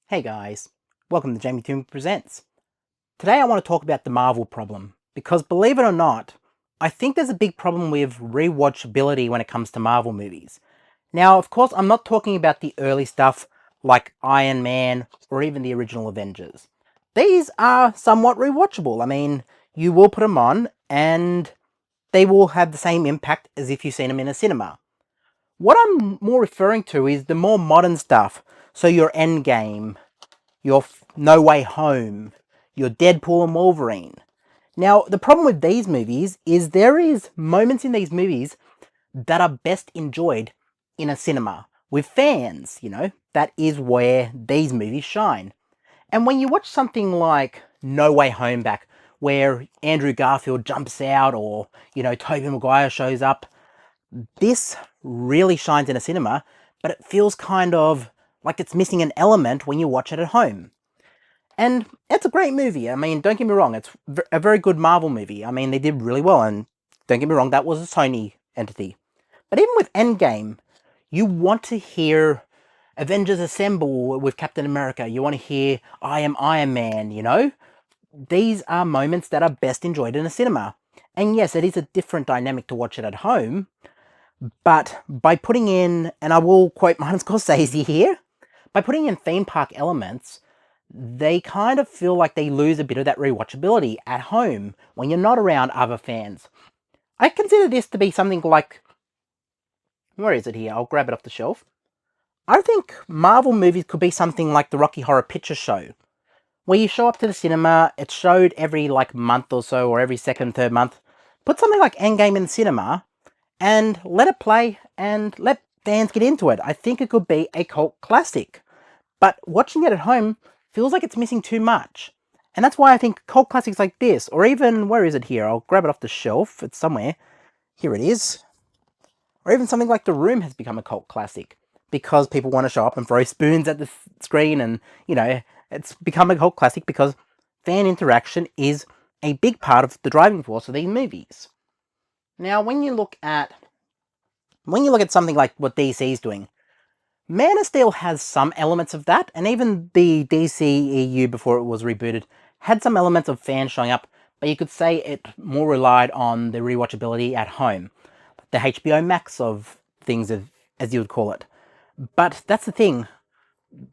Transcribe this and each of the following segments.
Hey guys, welcome to Toomey Presents. Today I want to talk about the Marvel problem, because believe it or not, I think there's a big problem with rewatchability when it comes to Marvel movies. Now, of course, I'm not talking about the early stuff like Iron Man or even the original Avengers. These are somewhat rewatchable. I mean, you will put them on and they will have the same impact as if you've seen them in a cinema. What I'm more referring to is the more modern stuff, so your Endgame, your No Way Home, your Deadpool and Wolverine. Now, the problem with these movies is there is moments in these movies that are best enjoyed in a cinema with fans, that is where these movies shine. And when you watch something like No Way Home back, where Andrew Garfield jumps out or, Tobey Maguire shows up, this really shines in a cinema, but it feels kind of like it's missing an element when you watch it at home. And it's a great movie. I mean, don't get me wrong, it's a very good Marvel movie. I mean, they did really well, and don't get me wrong, that was a Sony entity. But even with Endgame, you want to hear Avengers Assemble with Captain America. You want to hear I Am Iron Man, These are moments that are best enjoyed in a cinema. And yes, it is a different dynamic to watch it at home, but by putting in, and I will quote Martin Scorsese here, by putting in theme park elements, they kind of feel like they lose a bit of that rewatchability at home when you're not around other fans. I consider this to be something like, where is it here? I'll grab it off the shelf. I think Marvel movies could be something like the Rocky Horror Picture Show, where you show up to the cinema, it's showed every month or so, or every second, third month. Put something like Endgame in the cinema, and let it play, and let fans get into it. I think it could be a cult classic. But watching it at home feels like it's missing too much. And that's why I think cult classics like this, or even, where is it here? I'll grab it off the shelf. It's somewhere. Here it is. Or even something like The Room has become a cult classic, because people want to show up and throw spoons at the screen, and, it's become a cult classic because fan interaction is a big part of the driving force of these movies. Now, when you look at something like what DC is doing, Man of Steel has some elements of that, and even the DCEU before it was rebooted had some elements of fans showing up, but you could say it more relied on the rewatchability at home. The HBO Max of things, as you would call it. But that's the thing.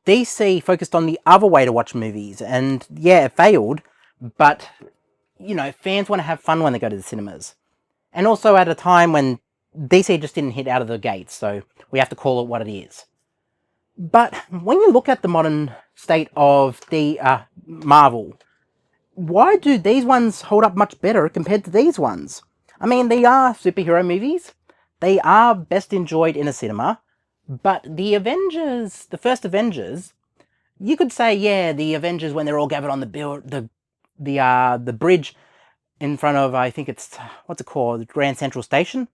DC focused on the other way to watch movies, and yeah, it failed, but, fans want to have fun when they go to the cinemas. And also at a time when DC just didn't hit out of the gates, so we have to call it what it is. But when you look at the modern state of the Marvel, why do these ones hold up much better compared to these ones? I mean, they are superhero movies. They are best enjoyed in a cinema. But the Avengers, the first Avengers, you could say, yeah, the Avengers when they're all gathered on the bridge in front of, I think it's, what's it called, Grand Central Station.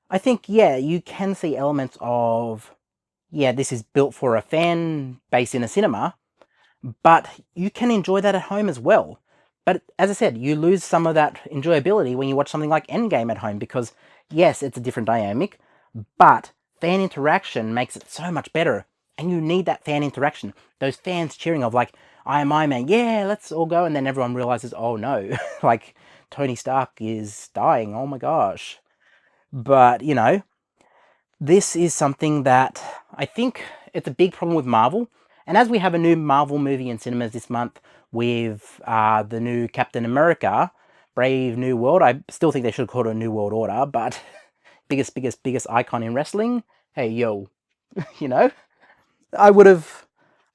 I think, yeah, you can see elements of, yeah, this is built for a fan base in a cinema, but you can enjoy that at home as well. But as I said, you lose some of that enjoyability when you watch something like Endgame at home, because yes, it's a different dynamic, but fan interaction makes it so much better. And you need that fan interaction. Those fans cheering of like, I am Iron Man, yeah, let's all go. And then everyone realizes, oh no, like Tony Stark is dying, oh my gosh. But, this is something that I think it's a big problem with Marvel. And as we have a new Marvel movie in cinemas this month with the new Captain America, Brave New World, I still think they should have called it a New World Order, but biggest icon in wrestling. Hey, yo, I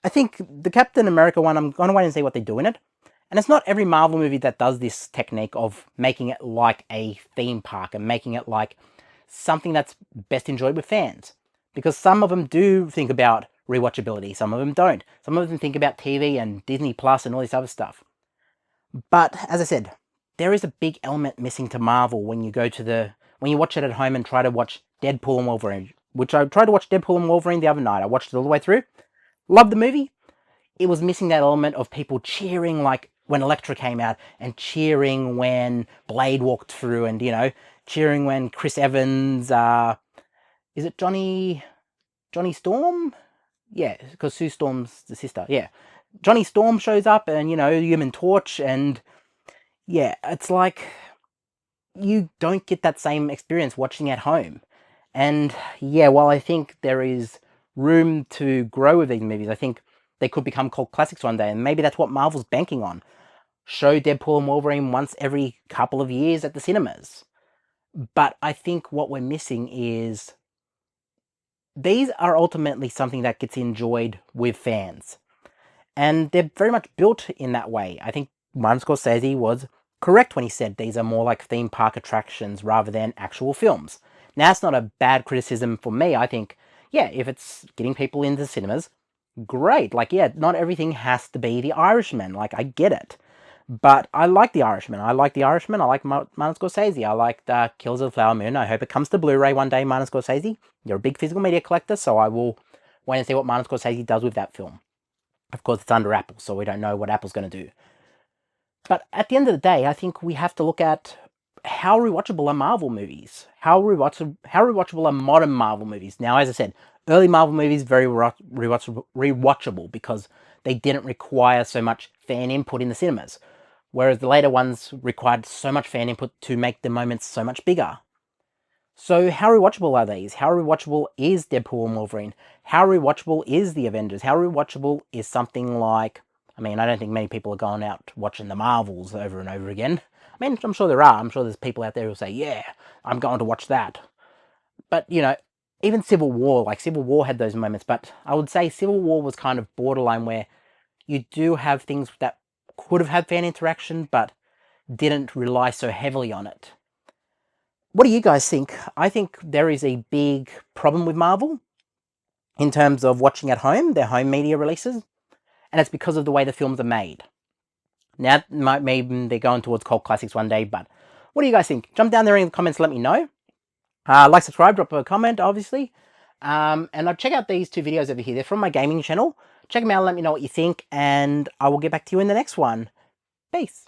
think the Captain America one, I'm going to wait and see what they do in it. And it's not every Marvel movie that does this technique of making it like a theme park and making it like something that's best enjoyed with fans. Because some of them do think about rewatchability, some of them don't. Some of them think about TV and Disney Plus and all this other stuff. But as I said, there is a big element missing to Marvel when you watch it at home and try to watch Deadpool and Wolverine, which I tried to watch Deadpool and Wolverine the other night. I watched it all the way through. Loved the movie. It was missing that element of people cheering like when Elektra came out, and cheering when Blade walked through, and, cheering when Chris Evans, is it Johnny Storm? Yeah, because Sue Storm's the sister. Yeah. Johnny Storm shows up and, you know, Human Torch, and yeah, it's like you don't get that same experience watching at home. And yeah, while I think there is room to grow with these movies, I think they could become cult classics one day, and maybe that's what Marvel's banking on. Show Deadpool and Wolverine once every couple of years at the cinemas. But I think what we're missing is these are ultimately something that gets enjoyed with fans. And they're very much built in that way. I think Martin Scorsese was correct when he said these are more like theme park attractions rather than actual films. Now, that's not a bad criticism for me. I think, yeah, if it's getting people into cinemas, great. Like, yeah, not everything has to be The Irishman. Like, I get it. But I like The Irishman. I like The Irishman. I like Martin Scorsese. I like Killers of the Flower Moon. I hope it comes to Blu-ray one day, Martin Scorsese. You're a big physical media collector, so I will wait and see what Martin Scorsese does with that film. Of course, it's under Apple, so we don't know what Apple's going to do. But at the end of the day, I think we have to look at how rewatchable are Marvel movies? How rewatchable are modern Marvel movies? Now, as I said, early Marvel movies very rewatchable because they didn't require so much fan input in the cinemas, whereas the later ones required so much fan input to make the moments so much bigger. So how rewatchable are these? How rewatchable is Deadpool and Wolverine? How rewatchable is The Avengers? How rewatchable is something like... I mean, I don't think many people are going out watching the Marvels over and over again. I mean, I'm sure there are. I'm sure there's people out there who say, yeah, I'm going to watch that. But, you know, even Civil War, like Civil War had those moments, but I would say Civil War was kind of borderline where you do have things that could have had fan interaction, but didn't rely so heavily on it. What do you guys think? I think there is a big problem with Marvel in terms of watching at home, their home media releases, and it's because of the way the films are made. Now, maybe they're going towards cult classics one day, but what do you guys think? Jump down there in the comments, let me know. Like, subscribe, drop a comment, obviously. And I'll check out these two videos over here. They're from my gaming channel. Check them out, let me know what you think, and I will get back to you in the next one. Peace.